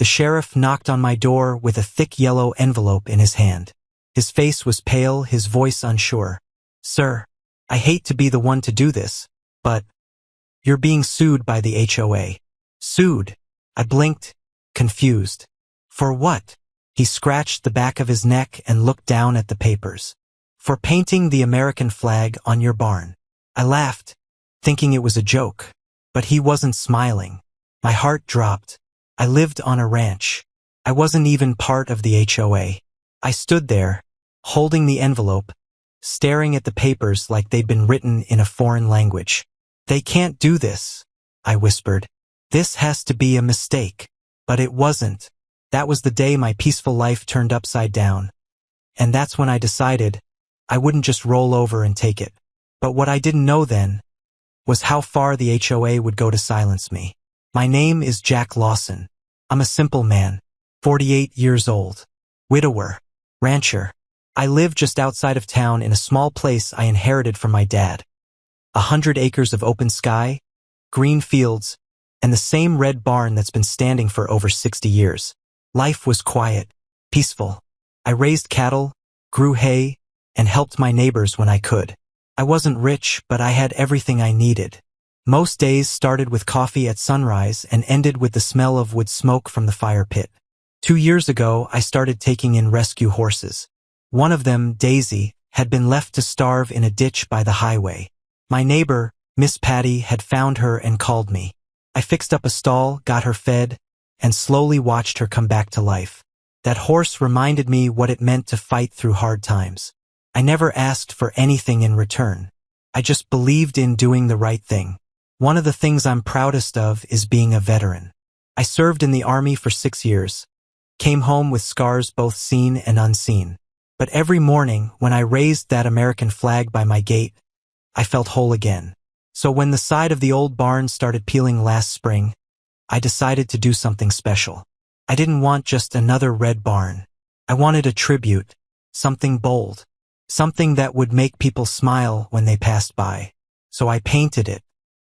The sheriff knocked on my door with a thick yellow envelope in his hand. His face was pale, his voice unsure. "Sir, I hate to be the one to do this, but you're being sued by the HOA." "Sued?" I blinked, confused. "For what?" He scratched the back of his neck and looked down at the papers. "For painting the American flag on your barn." I laughed, thinking it was a joke, but he wasn't smiling. My heart dropped. I lived on a ranch. I wasn't even part of the HOA. I stood there, holding the envelope, staring at the papers like they'd been written in a foreign language. "They can't do this," I whispered. "This has to be a mistake." But it wasn't. That was the day my peaceful life turned upside down. And that's when I decided I wouldn't just roll over and take it. But what I didn't know then was how far the HOA would go to silence me. My name is Jack Lawson. I'm a simple man, 48 years old, widower, rancher. I live just outside of town in a small place I inherited from my dad. 100 acres of open sky, green fields, and the same red barn that's been standing for over 60 years. Life was quiet, peaceful. I raised cattle, grew hay, and helped my neighbors when I could. I wasn't rich, but I had everything I needed. Most days started with coffee at sunrise and ended with the smell of wood smoke from the fire pit. 2 years ago, I started taking in rescue horses. One of them, Daisy, had been left to starve in a ditch by the highway. My neighbor, Miss Patty, had found her and called me. I fixed up a stall, got her fed, and slowly watched her come back to life. That horse reminded me what it meant to fight through hard times. I never asked for anything in return. I just believed in doing the right thing. One of the things I'm proudest of is being a veteran. I served in the Army for 6 years, came home with scars both seen and unseen. But every morning, when I raised that American flag by my gate, I felt whole again. So when the side of the old barn started peeling last spring, I decided to do something special. I didn't want just another red barn. I wanted a tribute, something bold, something that would make people smile when they passed by. So I painted it.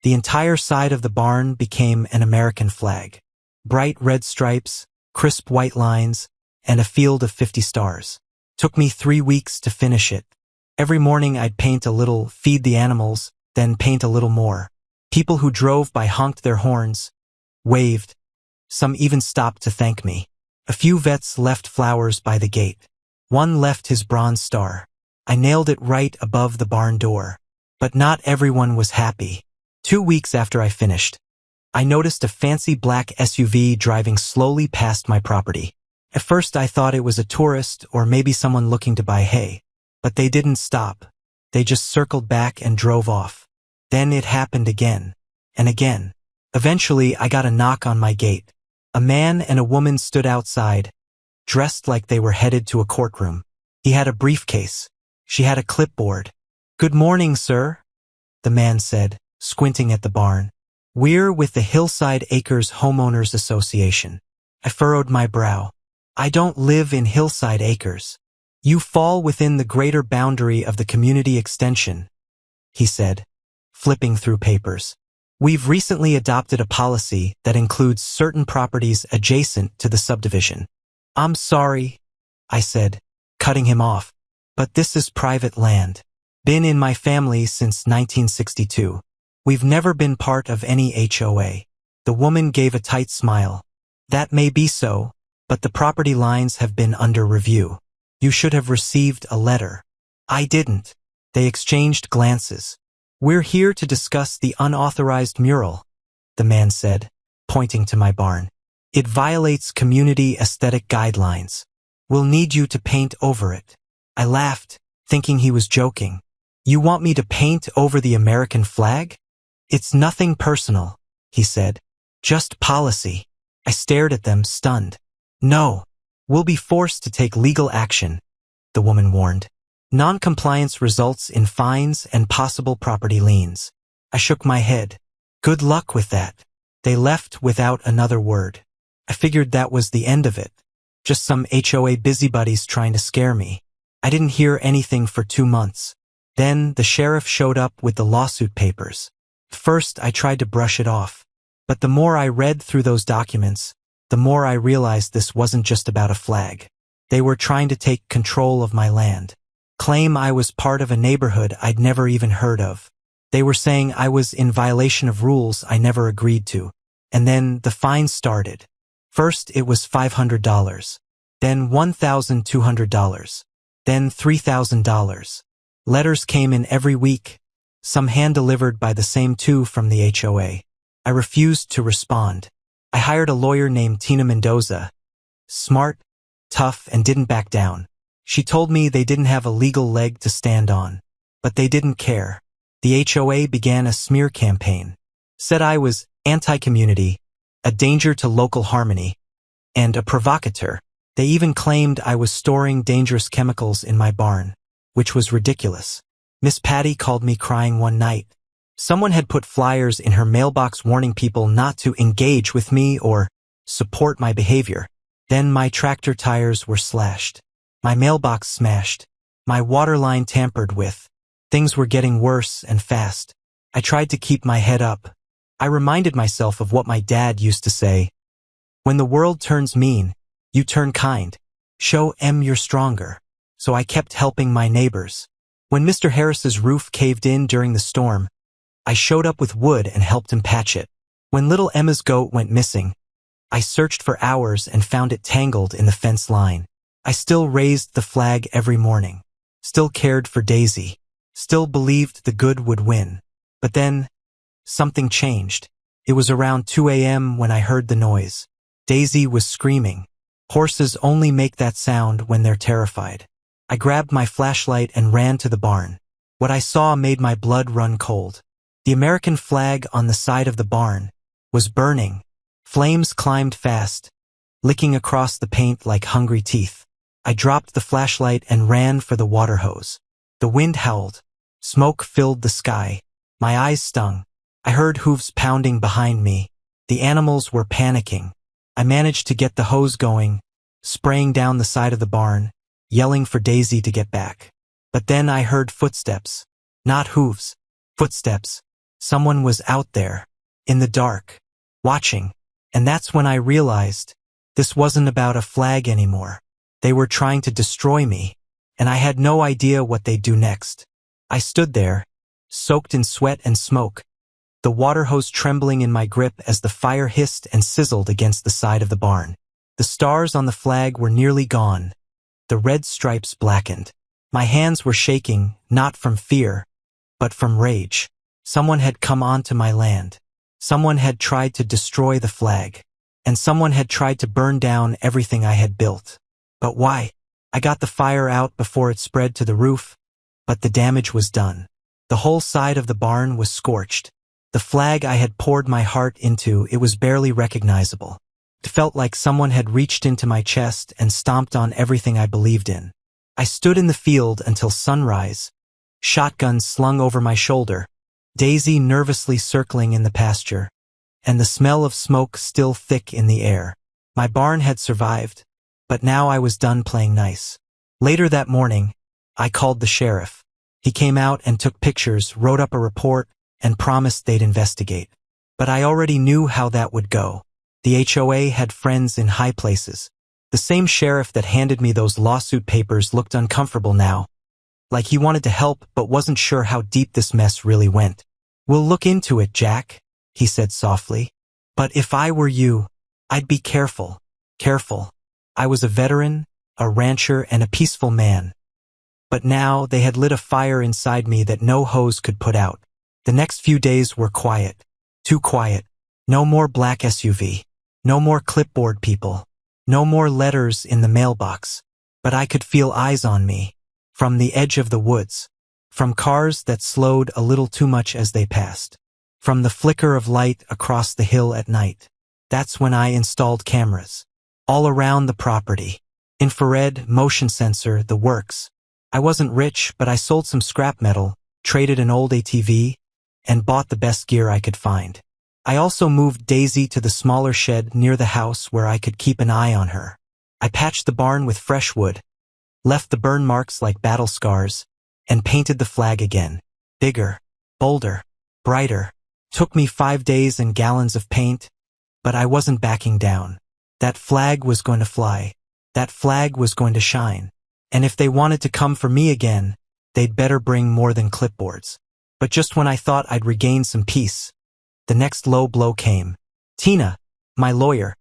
The entire side of the barn became an American flag. Bright red stripes, crisp white lines, and a field of 50 stars. Took me 3 weeks to finish it. Every morning I'd paint a little, feed the animals, then paint a little more. People who drove by honked their horns, waved. Some even stopped to thank me. A few vets left flowers by the gate. One left his bronze star. I nailed it right above the barn door. But not everyone was happy. 2 weeks after I finished, I noticed a fancy black SUV driving slowly past my property. At first I thought it was a tourist or maybe someone looking to buy hay. But they didn't stop. They just circled back and drove off. Then it happened again and again. Eventually I got a knock on my gate. A man and a woman stood outside, dressed like they were headed to a courtroom. He had a briefcase. She had a clipboard. "Good morning, sir," the man said, squinting at the barn. "We're with the Hillside Acres Homeowners Association." I furrowed my brow. "I don't live in Hillside Acres." "You fall within the greater boundary of the community extension," he said, flipping through papers. "We've recently adopted a policy that includes certain properties adjacent to the subdivision." "I'm sorry," I said, cutting him off, "but this is private land. Been in my family since 1962. We've never been part of any HOA." The woman gave a tight smile. "That may be so, but the property lines have been under review. You should have received a letter." I didn't. They exchanged glances. "We're here to discuss the unauthorized mural," the man said, pointing to my barn. "It violates community aesthetic guidelines. We'll need you to paint over it." I laughed, thinking he was joking. "You want me to paint over the American flag?" "It's nothing personal," he said. "Just policy." I stared at them, stunned. "No, we'll be forced to take legal action," the woman warned. "Non-compliance results in fines and possible property liens." I shook my head. "Good luck with that." They left without another word. I figured that was the end of it. Just some HOA busybodies trying to scare me. I didn't hear anything for 2 months. Then the sheriff showed up with the lawsuit papers. First, I tried to brush it off. But the more I read through those documents, the more I realized this wasn't just about a flag. They were trying to take control of my land, claim I was part of a neighborhood I'd never even heard of. They were saying I was in violation of rules I never agreed to. And then the fines started. First it was $500, then $1,200, then $3,000. Letters came in every week, some hand-delivered by the same two from the HOA. I refused to respond. I hired a lawyer named Tina Mendoza. Smart, tough, and didn't back down. She told me they didn't have a legal leg to stand on. But they didn't care. The HOA began a smear campaign. Said I was anti-community, a danger to local harmony, and a provocateur. They even claimed I was storing dangerous chemicals in my barn, which was ridiculous. Miss Patty called me crying one night. Someone had put flyers in her mailbox warning people not to engage with me or support my behavior. Then my tractor tires were slashed. My mailbox smashed. My water line tampered with. Things were getting worse and fast. I tried to keep my head up. I reminded myself of what my dad used to say. When the world turns mean, you turn kind. Show 'em you're stronger. So I kept helping my neighbors. When Mr. Harris's roof caved in during the storm, I showed up with wood and helped him patch it. When little Emma's goat went missing, I searched for hours and found it tangled in the fence line. I still raised the flag every morning, still cared for Daisy, still believed the good would win. But then, something changed. It was around 2 a.m. when I heard the noise. Daisy was screaming. Horses only make that sound when they're terrified. I grabbed my flashlight and ran to the barn. What I saw made my blood run cold. The American flag on the side of the barn was burning. Flames climbed fast, licking across the paint like hungry teeth. I dropped the flashlight and ran for the water hose. The wind howled. Smoke filled the sky. My eyes stung. I heard hooves pounding behind me. The animals were panicking. I managed to get the hose going, spraying down the side of the barn, yelling for Daisy to get back. But then I heard footsteps. Not hooves. Footsteps. Someone was out there, in the dark, watching. And that's when I realized this wasn't about a flag anymore. They were trying to destroy me, and I had no idea what they'd do next. I stood there, soaked in sweat and smoke, the water hose trembling in my grip as the fire hissed and sizzled against the side of the barn. The stars on the flag were nearly gone. The red stripes blackened. My hands were shaking, not from fear, but from rage. Someone had come onto my land. Someone had tried to destroy the flag. And someone had tried to burn down everything I had built. But why? I got the fire out before it spread to the roof, but the damage was done. The whole side of the barn was scorched. The flag I had poured my heart into, it was barely recognizable. It felt like someone had reached into my chest and stomped on everything I believed in. I stood in the field until sunrise, shotgun slung over my shoulder, Daisy nervously circling in the pasture, and the smell of smoke still thick in the air. My barn had survived, but now I was done playing nice. Later that morning, I called the sheriff. He came out and took pictures, wrote up a report, and promised they'd investigate. But I already knew how that would go. The HOA had friends in high places. The same sheriff that handed me those lawsuit papers looked uncomfortable now, like he wanted to help but wasn't sure how deep this mess really went. "We'll look into it, Jack," he said softly. "But if I were you, I'd be careful. Careful. I was a veteran, a rancher, and a peaceful man. But now they had lit a fire inside me that no hose could put out. The next few days were quiet. Too quiet. No more black SUV. No more clipboard people. No more letters in the mailbox. But I could feel eyes on me. From the edge of the woods. From cars that slowed a little too much as they passed. From the flicker of light across the hill at night. That's when I installed cameras. All around the property. Infrared, motion sensor, the works. I wasn't rich, but I sold some scrap metal, traded an old ATV, and bought the best gear I could find. I also moved Daisy to the smaller shed near the house where I could keep an eye on her. I patched the barn with fresh wood, left the burn marks like battle scars, and painted the flag again. Bigger, bolder, brighter. Took me 5 days and gallons of paint, but I wasn't backing down. That flag was going to fly. That flag was going to shine. And if they wanted to come for me again, they'd better bring more than clipboards. But just when I thought I'd regained some peace, the next low blow came. Tina, my lawyer,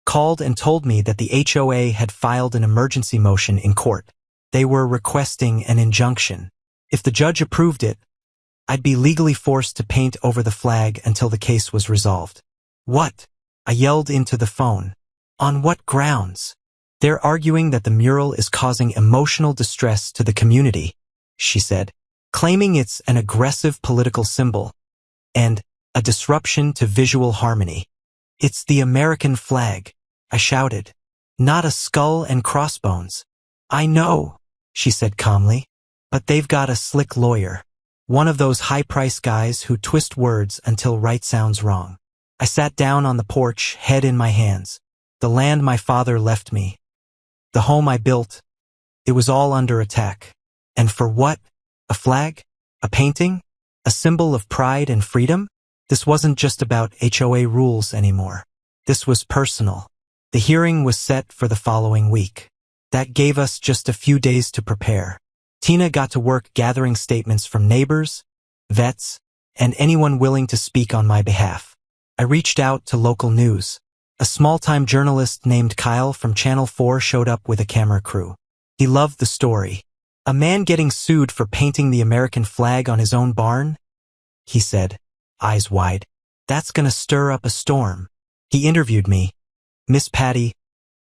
called and told me that the HOA had filed an emergency motion in court. They were requesting an injunction. If the judge approved it, I'd be legally forced to paint over the flag until the case was resolved. What? I yelled into the phone. On what grounds? They're arguing that the mural is causing emotional distress to the community, she said, claiming it's an aggressive political symbol and a disruption to visual harmony. It's the American flag, I shouted, not a skull and crossbones. I know, she said calmly, but they've got a slick lawyer, one of those high-priced guys who twist words until right sounds wrong. I sat down on the porch, head in my hands. The land my father left me, the home I built, it was all under attack. And for what? A flag? A painting? A symbol of pride and freedom? This wasn't just about HOA rules anymore. This was personal. The hearing was set for the following week. That gave us just a few days to prepare. Tina got to work gathering statements from neighbors, vets, and anyone willing to speak on my behalf. I reached out to local news. A small-time journalist named Kyle from Channel 4 showed up with a camera crew. He loved the story. A man getting sued for painting the American flag on his own barn? He said, eyes wide. That's gonna stir up a storm. He interviewed me, Miss Patty,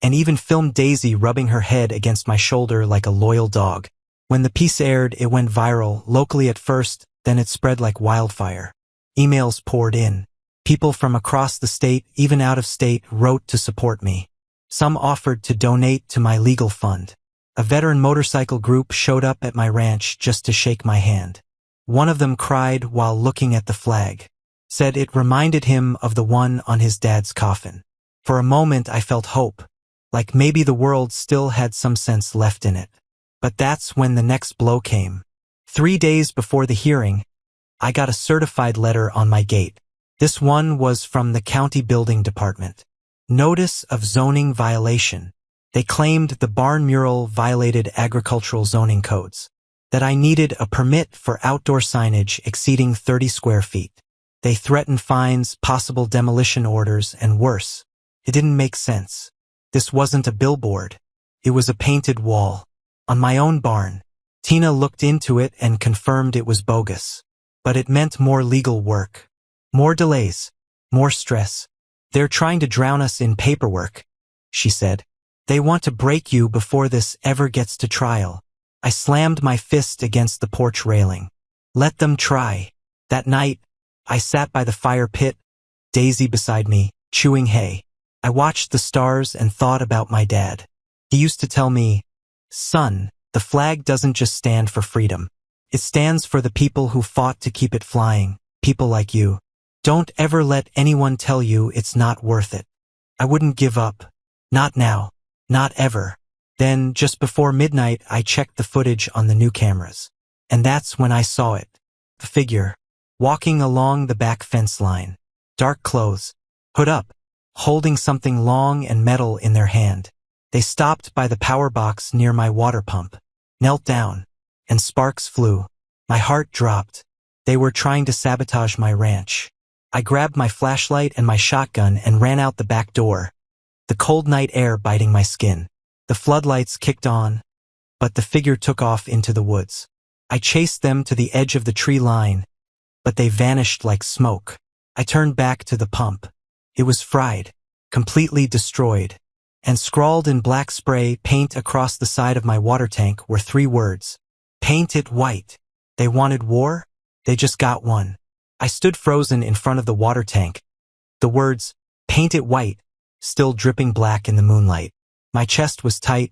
and even filmed Daisy rubbing her head against my shoulder like a loyal dog. When the piece aired, it went viral, locally at first, then it spread like wildfire. Emails poured in. People from across the state, even out of state, wrote to support me. Some offered to donate to my legal fund. A veteran motorcycle group showed up at my ranch just to shake my hand. One of them cried while looking at the flag. Said it reminded him of the one on his dad's coffin. For a moment I felt hope, like maybe the world still had some sense left in it. But that's when the next blow came. 3 days before the hearing, I got a certified letter on my gate. This one was from the county building department. Notice of zoning violation. They claimed the barn mural violated agricultural zoning codes, that I needed a permit for outdoor signage exceeding 30 square feet. They threatened fines, possible demolition orders, and worse. It didn't make sense. This wasn't a billboard. It was a painted wall. On my own barn. Tina looked into it and confirmed it was bogus. But it meant more legal work. More delays. More stress. They're trying to drown us in paperwork, she said. They want to break you before this ever gets to trial. I slammed my fist against the porch railing. Let them try. That night, I sat by the fire pit, Daisy beside me, chewing hay. I watched the stars and thought about my dad. He used to tell me, son, the flag doesn't just stand for freedom. It stands for the people who fought to keep it flying, people like you. Don't ever let anyone tell you it's not worth it. I wouldn't give up. Not now. Not ever. Then, just before midnight, I checked the footage on the new cameras. And that's when I saw it. A figure, walking along the back fence line. Dark clothes, hood up, holding something long and metal in their hand. They stopped by the power box near my water pump, knelt down, and sparks flew. My heart dropped. They were trying to sabotage my ranch. I grabbed my flashlight and my shotgun and ran out the back door, the cold night air biting my skin. The floodlights kicked on, but the figure took off into the woods. I chased them to the edge of the tree line, but they vanished like smoke. I turned back to the pump. It was fried, completely destroyed, and scrawled in black spray paint across the side of my water tank were 3 words. Paint it white. They wanted war? They just got one. I stood frozen in front of the water tank. The words, paint it white, still dripping black in the moonlight. My chest was tight,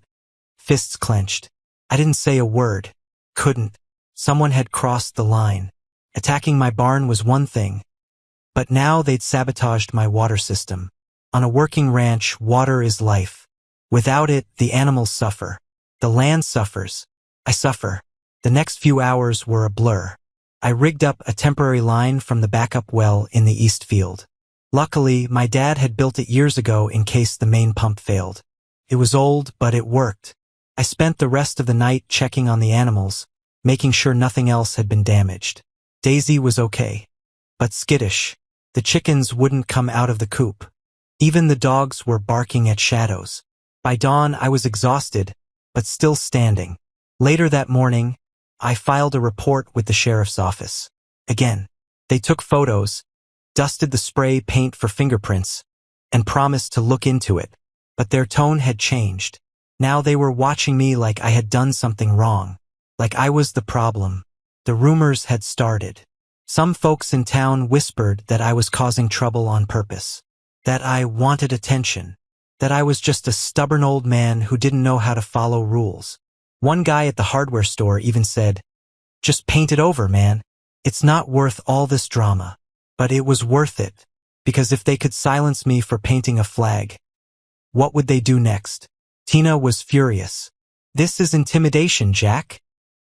fists clenched. I didn't say a word. Couldn't. Someone had crossed the line. Attacking my barn was one thing, but now they'd sabotaged my water system. On a working ranch, water is life. Without it, the animals suffer. The land suffers. I suffer. The next few hours were a blur. I rigged up a temporary line from the backup well in the east field. Luckily, my dad had built it years ago in case the main pump failed. It was old, but it worked. I spent the rest of the night checking on the animals, making sure nothing else had been damaged. Daisy was okay, but skittish. The chickens wouldn't come out of the coop. Even the dogs were barking at shadows. By dawn, I was exhausted, but still standing. Later that morning, I filed a report with the sheriff's office. Again, they took photos, dusted the spray paint for fingerprints, and promised to look into it. But their tone had changed. Now they were watching me like I had done something wrong, like I was the problem. The rumors had started. Some folks in town whispered that I was causing trouble on purpose, that I wanted attention, that I was just a stubborn old man who didn't know how to follow rules. One guy at the hardware store even said, "Just paint it over, man. It's not worth all this drama." But it was worth it, because if they could silence me for painting a flag, what would they do next? Tina was furious. "This is intimidation, Jack,"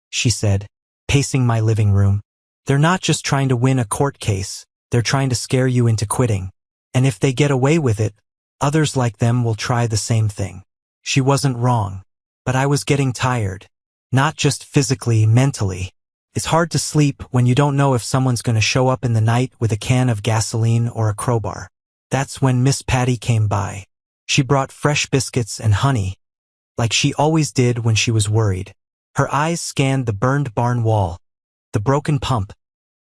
she said, pacing my living room. "They're not just trying to win a court case, they're trying to scare you into quitting. And if they get away with it, others like them will try the same thing." She wasn't wrong, but I was getting tired. Not just physically, mentally. It's hard to sleep when you don't know if someone's going to show up in the night with a can of gasoline or a crowbar. That's when Miss Patty came by. She brought fresh biscuits and honey, like she always did when she was worried. Her eyes scanned the burned barn wall, the broken pump,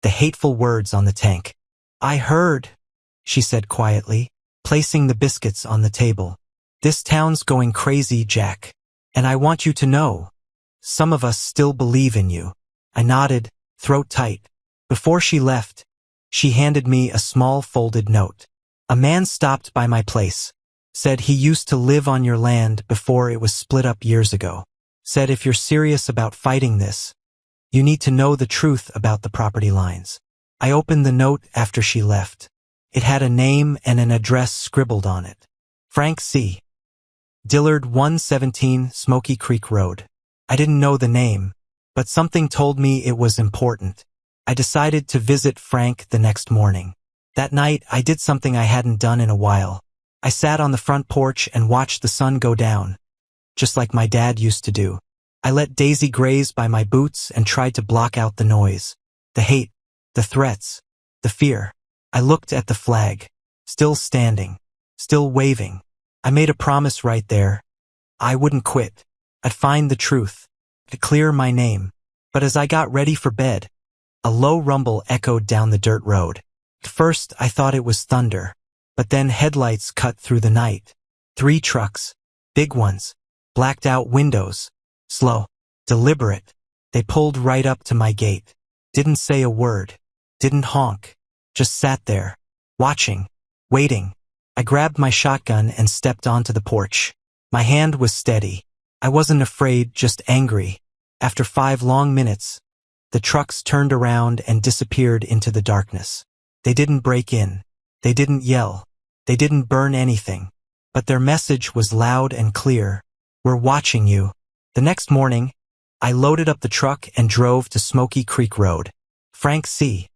the hateful words on the tank. "I heard," she said quietly, placing the biscuits on the table. "This town's going crazy, Jack. And I want you to know, some of us still believe in you." I nodded, throat tight. Before she left, she handed me a small folded note. "A man stopped by my place. Said he used to live on your land before it was split up years ago. Said if you're serious about fighting this, you need to know the truth about the property lines." I opened the note after she left. It had a name and an address scribbled on it. Frank C. Dillard, 117 Smoky Creek Road. I didn't know the name, but something told me it was important. I decided to visit Frank the next morning. That night, I did something I hadn't done in a while. I sat on the front porch and watched the sun go down, just like my dad used to do. I let Daisy graze by my boots and tried to block out the noise, the hate, the threats, the fear. I looked at the flag, still standing, still waving. I made a promise right there. I wouldn't quit. I'd find the truth, to clear my name. But as I got ready for bed, a low rumble echoed down the dirt road. At first, I thought it was thunder, but then headlights cut through the night. 3 trucks, big ones, blacked out windows, slow, deliberate. They pulled right up to my gate. Didn't say a word, didn't honk, just sat there, watching, waiting. I grabbed my shotgun and stepped onto the porch. My hand was steady. I wasn't afraid, just angry. After 5 long minutes, the trucks turned around and disappeared into the darkness. They didn't break in. They didn't yell. They didn't burn anything. But their message was loud and clear. "We're watching you." The next morning, I loaded up the truck and drove to Smoky Creek Road. Frank C.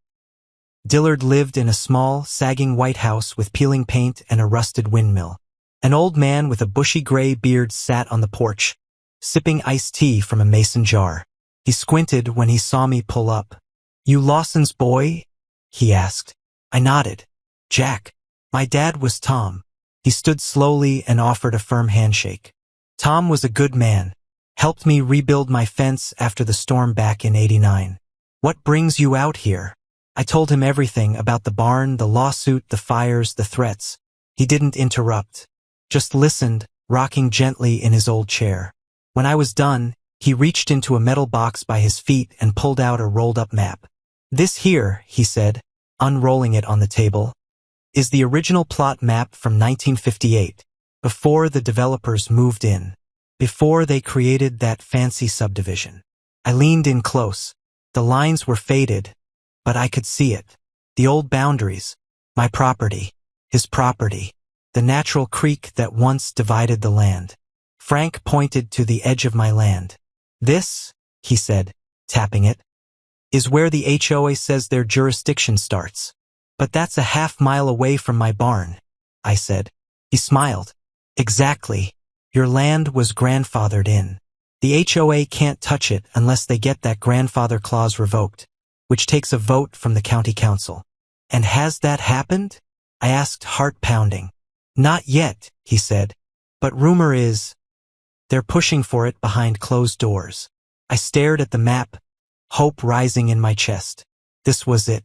Dillard lived in a small, sagging white house with peeling paint and a rusted windmill. An old man with a bushy gray beard sat on the porch, sipping iced tea from a mason jar. He squinted when he saw me pull up. "You Lawson's boy?" he asked. I nodded. "Jack." My dad was Tom. He stood slowly and offered a firm handshake. Tom was a good man. Helped me rebuild my fence after the storm back in '89. "What brings you out here?" I told him everything about the barn, the lawsuit, the fires, the threats. He didn't interrupt. Just listened, rocking gently in his old chair. When I was done, he reached into a metal box by his feet and pulled out a rolled-up map. "This here," he said, unrolling it on the table, "is the original plot map from 1958, before the developers moved in, before they created that fancy subdivision." I leaned in close. The lines were faded, but I could see it. The old boundaries, my property, his property, the natural creek that once divided the land. Frank pointed to the edge of my land. "This," he said, tapping it, "is where the HOA says their jurisdiction starts. But that's a half-mile away from my barn, I said. He smiled. Exactly. Your land was grandfathered in. The HOA can't touch it unless they get that grandfather clause revoked, which takes a vote from the county council. And has that happened? I asked, heart pounding. Not yet, he said. But rumor is, they're pushing for it behind closed doors. I stared at the map, hope rising in my chest. This was it.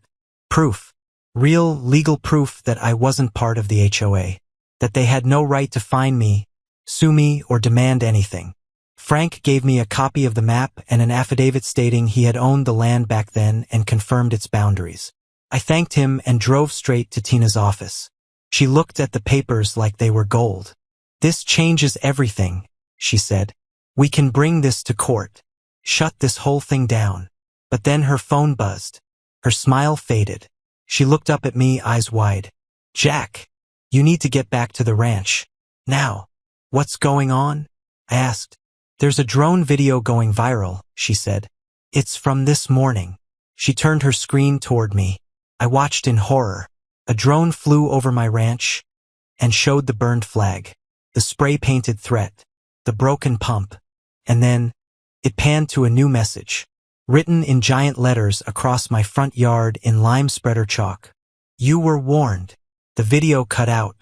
Proof. Real, legal proof that I wasn't part of the HOA. That they had no right to fine me, sue me, or demand anything. Frank gave me a copy of the map and an affidavit stating he had owned the land back then and confirmed its boundaries. I thanked him and drove straight to Tina's office. She looked at the papers like they were gold. This changes everything, she said. We can bring this to court. Shut this whole thing down. But then her phone buzzed. Her smile faded. She looked up at me, eyes wide. Jack, you need to get back to the ranch. Now. What's going on? I asked. There's a drone video going viral, she said. It's from this morning. She turned her screen toward me. I watched in horror. A drone flew over my ranch and showed the burned flag, the spray-painted threat, the broken pump, and then it panned to a new message, written in giant letters across my front yard in lime spreader chalk. You were warned. The video cut out.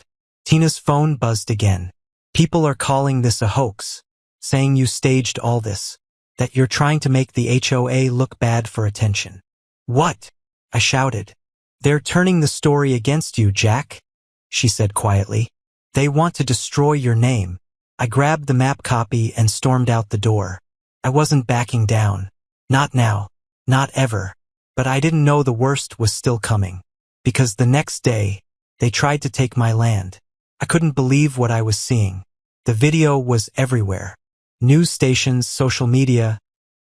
Tina's phone buzzed again. People are calling this a hoax, saying you staged all this, that you're trying to make the HOA look bad for attention. What? I shouted. They're turning the story against you, Jack, she said quietly. They want to destroy your name. I grabbed the map copy and stormed out the door. I wasn't backing down. Not now. Not ever. But I didn't know the worst was still coming. Because the next day, they tried to take my land. I couldn't believe what I was seeing. The video was everywhere. News stations, social media,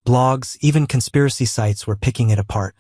blogs, even conspiracy sites were picking it apart.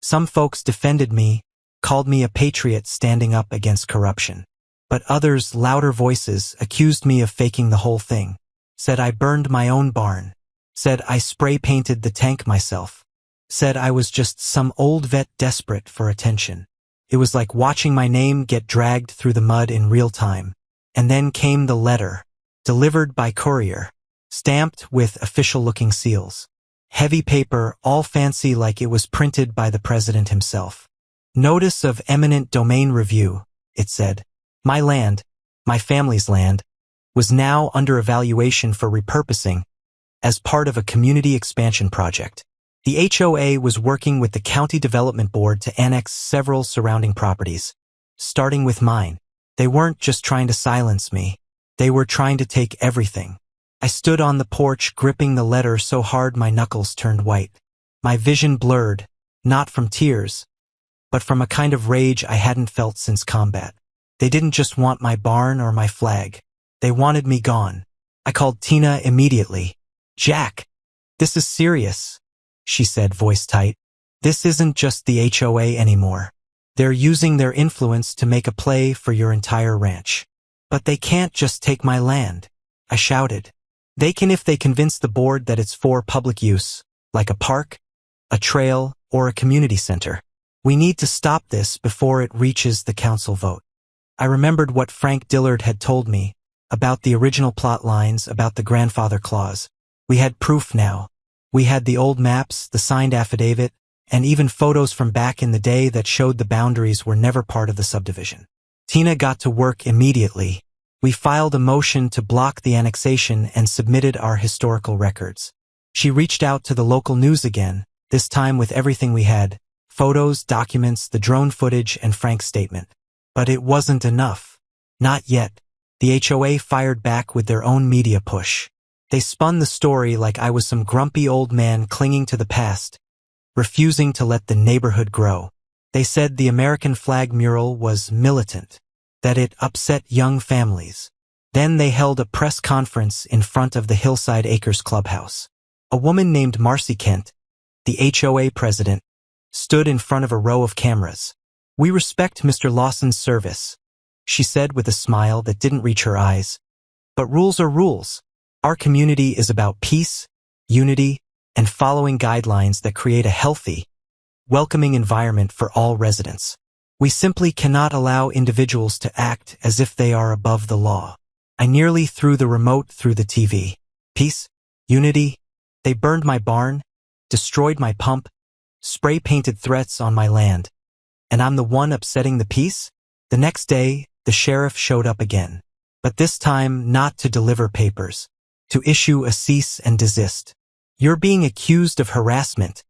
Some folks defended me, called me a patriot standing up against corruption. But others, louder voices, accused me of faking the whole thing. Said I burned my own barn. Said I spray-painted the tank myself. Said I was just some old vet desperate for attention. It was like watching my name get dragged through the mud in real time. And then came the letter, delivered by courier, stamped with official-looking seals. Heavy paper, all fancy like it was printed by the president himself. Notice of eminent domain review, it said. My land, my family's land, was now under evaluation for repurposing as part of a community expansion project. The HOA was working with the County Development Board to annex several surrounding properties, starting with mine. They weren't just trying to silence me. They were trying to take everything. I stood on the porch gripping the letter so hard my knuckles turned white. My vision blurred, not from tears, but from a kind of rage I hadn't felt since combat. They didn't just want my barn or my flag. They wanted me gone. I called Tina immediately. Jack, this is serious, she said, voice tight. This isn't just the HOA anymore. They're using their influence to make a play for your entire ranch. But they can't just take my land, I shouted. They can if they convince the board that it's for public use, like a park, a trail, or a community center. We need to stop this before it reaches the council vote. I remembered what Frank Dillard had told me about the original plot lines, about the grandfather clause. We had proof now. We had the old maps, the signed affidavit, and even photos from back in the day that showed the boundaries were never part of the subdivision. Tina got to work immediately. We filed a motion to block the annexation and submitted our historical records. She reached out to the local news again, this time with everything we had, photos, documents, the drone footage, and Frank's statement. But it wasn't enough. Not yet. The HOA fired back with their own media push. They spun the story like I was some grumpy old man clinging to the past, refusing to let the neighborhood grow. They said the American flag mural was militant, that it upset young families. Then they held a press conference in front of the Hillside Acres clubhouse. A woman named Marcy Kent, the HOA president, stood in front of a row of cameras. We respect Mr. Lawson's service, she said with a smile that didn't reach her eyes. But rules are rules. Our community is about peace, unity, and following guidelines that create a healthy, welcoming environment for all residents. We simply cannot allow individuals to act as if they are above the law. I nearly threw the remote through the TV. Peace? Unity? They burned my barn, destroyed my pump, spray-painted threats on my land. And I'm the one upsetting the peace? The next day, the sheriff showed up again. But this time, not to deliver papers. To issue a cease and desist. You're being accused of harassment,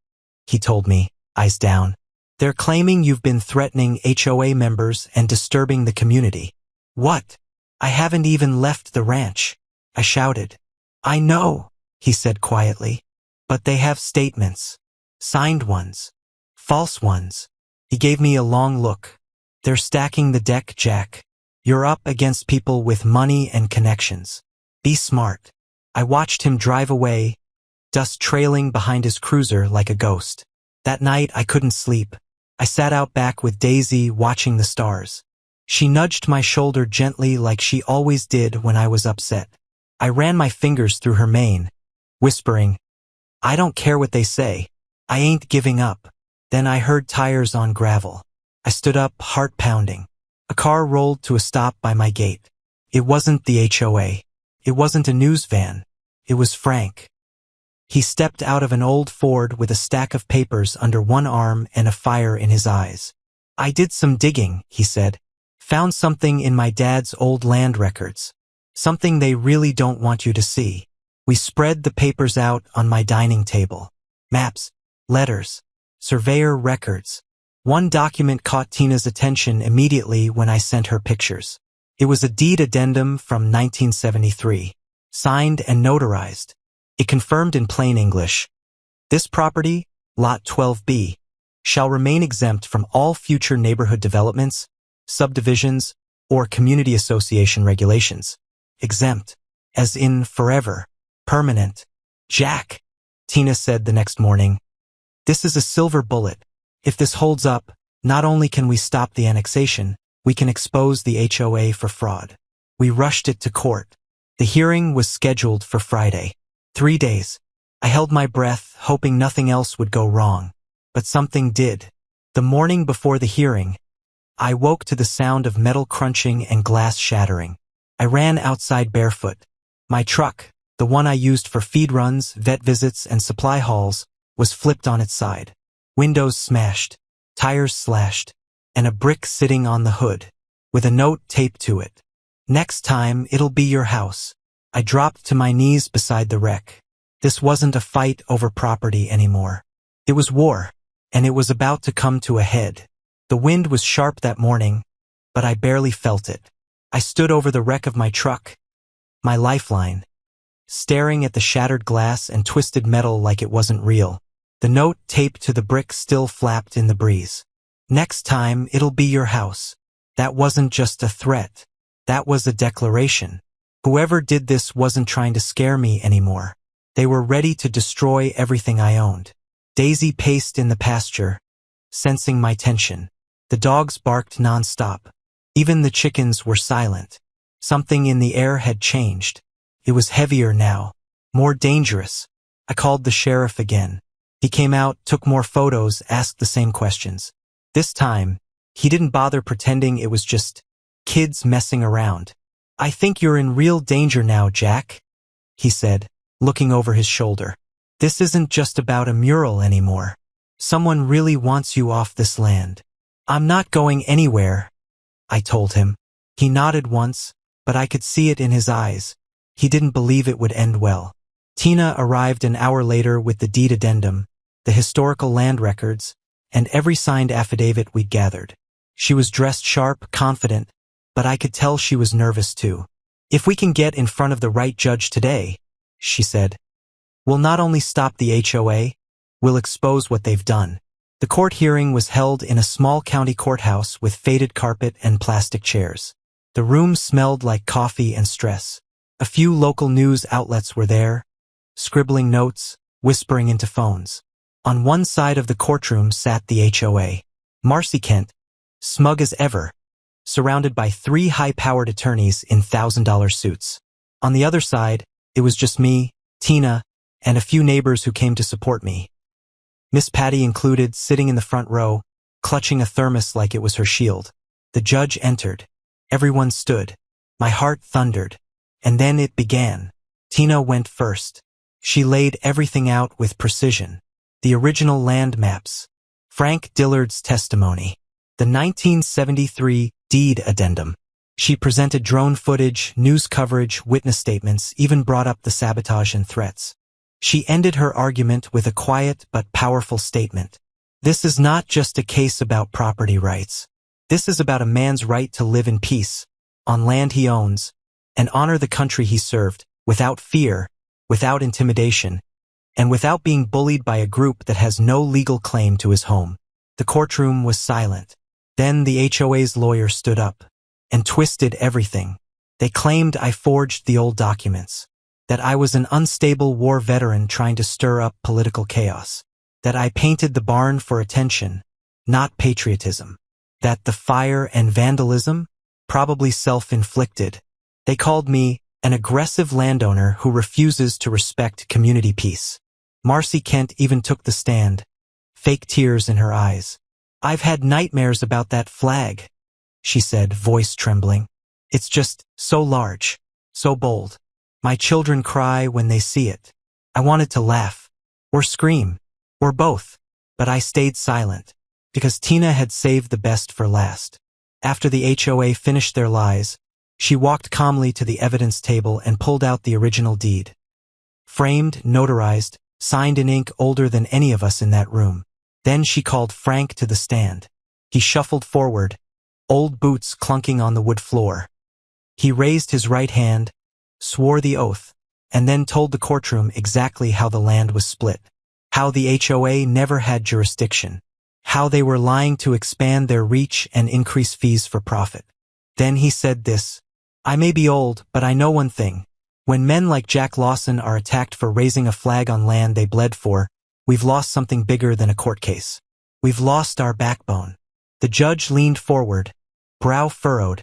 he told me, eyes down. They're claiming you've been threatening HOA members and disturbing the community. What? I haven't even left the ranch, I shouted. I know, he said quietly. But they have statements. Signed ones. False ones. He gave me a long look. They're stacking the deck, Jack. You're up against people with money and connections. Be smart. I watched him drive away, dust trailing behind his cruiser like a ghost. That night I couldn't sleep. I sat out back with Daisy watching the stars. She nudged my shoulder gently like she always did when I was upset. I ran my fingers through her mane, whispering, I don't care what they say. I ain't giving up. Then I heard tires on gravel. I stood up, heart pounding. A car rolled to a stop by my gate. It wasn't the HOA. It wasn't a news van. It was Frank. He stepped out of an old Ford with a stack of papers under one arm and a fire in his eyes. I did some digging, he said. Found something in my dad's old land records. Something they really don't want you to see. We spread the papers out on my dining table. Maps, letters, surveyor records. One document caught Tina's attention immediately when I sent her pictures. It was a deed addendum from 1973, signed and notarized. It confirmed in plain English, this property, Lot 12B, shall remain exempt from all future neighborhood developments, subdivisions, or community association regulations. Exempt, as in forever, permanent. Jack, Tina said the next morning, this is a silver bullet. If this holds up, not only can we stop the annexation, we can expose the HOA for fraud. We rushed it to court. The hearing was scheduled for Friday. 3 days. I held my breath, hoping nothing else would go wrong. But something did. The morning before the hearing, I woke to the sound of metal crunching and glass shattering. I ran outside barefoot. My truck, the one I used for feed runs, vet visits, and supply hauls, was flipped on its side. Windows smashed, tires slashed, and a brick sitting on the hood, with a note taped to it. Next time, it'll be your house. I dropped to my knees beside the wreck. This wasn't a fight over property anymore. It was war, and it was about to come to a head. The wind was sharp that morning, but I barely felt it. I stood over the wreck of my truck, my lifeline, staring at the shattered glass and twisted metal like it wasn't real. The note taped to the brick still flapped in the breeze. Next time, it'll be your house. That wasn't just a threat. That was a declaration. Whoever did this wasn't trying to scare me anymore. They were ready to destroy everything I owned. Daisy paced in the pasture, sensing my tension. The dogs barked nonstop. Even the chickens were silent. Something in the air had changed. It was heavier now, more dangerous. I called the sheriff again. He came out, took more photos, asked the same questions. This time, he didn't bother pretending it was just kids messing around. I think you're in real danger now, Jack, he said, looking over his shoulder. This isn't just about a mural anymore. Someone really wants you off this land. I'm not going anywhere, I told him. He nodded once, but I could see it in his eyes. He didn't believe it would end well. Tina arrived an hour later with the deed addendum, the historical land records, and every signed affidavit we'd gathered. She was dressed sharp, confident, but I could tell she was nervous too. If we can get in front of the right judge today, she said, we'll not only stop the HOA, we'll expose what they've done. The court hearing was held in a small county courthouse with faded carpet and plastic chairs. The room smelled like coffee and stress. A few local news outlets were there, scribbling notes, whispering into phones. On one side of the courtroom sat the HOA, Marcy Kent, smug as ever, surrounded by 3 high-powered attorneys in $1,000 suits. On the other side, it was just me, Tina, and a few neighbors who came to support me. Miss Patty included, sitting in the front row, clutching a thermos like it was her shield. The judge entered. Everyone stood. My heart thundered. And then it began. Tina went first. She laid everything out with precision. The original land maps. Frank Dillard's testimony. The 1973 deed addendum. She presented drone footage, news coverage, witness statements, even brought up the sabotage and threats. She ended her argument with a quiet but powerful statement. This is not just a case about property rights. This is about a man's right to live in peace, on land he owns, and honor the country he served, without fear, without intimidation, and without being bullied by a group that has no legal claim to his home. The courtroom was silent. Then the HOA's lawyer stood up and twisted everything. They claimed I forged the old documents, that I was an unstable war veteran trying to stir up political chaos, that I painted the barn for attention, not patriotism, that the fire and vandalism, probably self-inflicted. They called me an aggressive landowner who refuses to respect community peace. Marcy Kent even took the stand, fake tears in her eyes. I've had nightmares about that flag, she said, voice trembling. It's just so large, so bold. My children cry when they see it. I wanted to laugh, or scream, or both, but I stayed silent, because Tina had saved the best for last. After the HOA finished their lies, she walked calmly to the evidence table and pulled out the original deed. Framed, notarized, signed in ink older than any of us in that room. Then she called Frank to the stand. He shuffled forward, old boots clunking on the wood floor. He raised his right hand, swore the oath, and then told the courtroom exactly how the land was split, how the HOA never had jurisdiction, how they were lying to expand their reach and increase fees for profit. Then he said this, I may be old, but I know one thing. When men like Jack Lawson are attacked for raising a flag on land they bled for, we've lost something bigger than a court case. We've lost our backbone. The judge leaned forward, brow furrowed,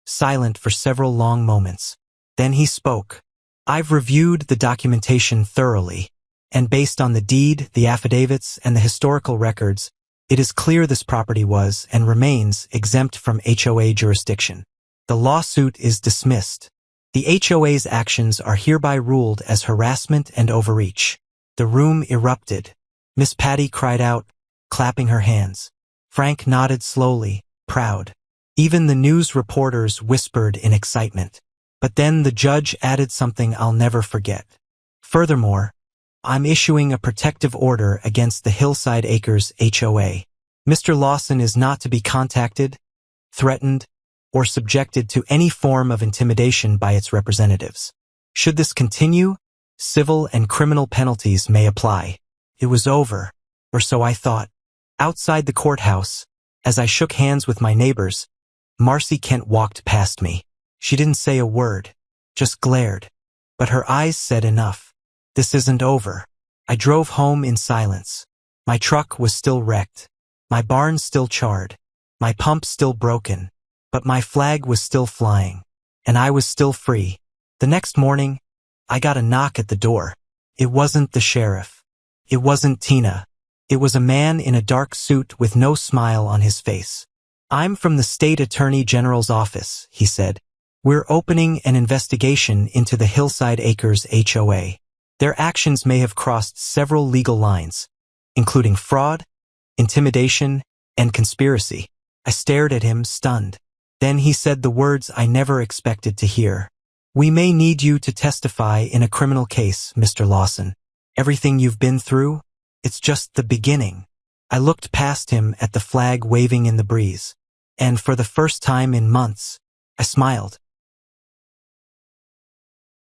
silent for several long moments. Then he spoke. I've reviewed the documentation thoroughly, and based on the deed, the affidavits, and the historical records, it is clear this property was, and remains, exempt from HOA jurisdiction. The lawsuit is dismissed. The HOA's actions are hereby ruled as harassment and overreach. The room erupted. Miss Patty cried out, clapping her hands. Frank nodded slowly, proud. Even the news reporters whispered in excitement. But then the judge added something I'll never forget. Furthermore, I'm issuing a protective order against the Hillside Acres HOA. Mr. Lawson is not to be contacted, threatened, or subjected to any form of intimidation by its representatives. Should this continue, civil and criminal penalties may apply. It was over, or so I thought. Outside the courthouse, as I shook hands with my neighbors, Marcy Kent walked past me. She didn't say a word, just glared. But her eyes said enough. This isn't over. I drove home in silence. My truck was still wrecked. My barn still charred. My pump still broken. But my flag was still flying. And I was still free. The next morning, I got a knock at the door. It wasn't the sheriff. It wasn't Tina. It was a man in a dark suit with no smile on his face. I'm from the state attorney general's office, he said. We're opening an investigation into the Hillside Acres HOA. Their actions may have crossed several legal lines, including fraud, intimidation, and conspiracy. I stared at him, stunned. Then he said the words I never expected to hear. We may need you to testify in a criminal case, Mr. Lawson. Everything you've been through, it's just the beginning. I looked past him at the flag waving in the breeze. And for the first time in months, I smiled.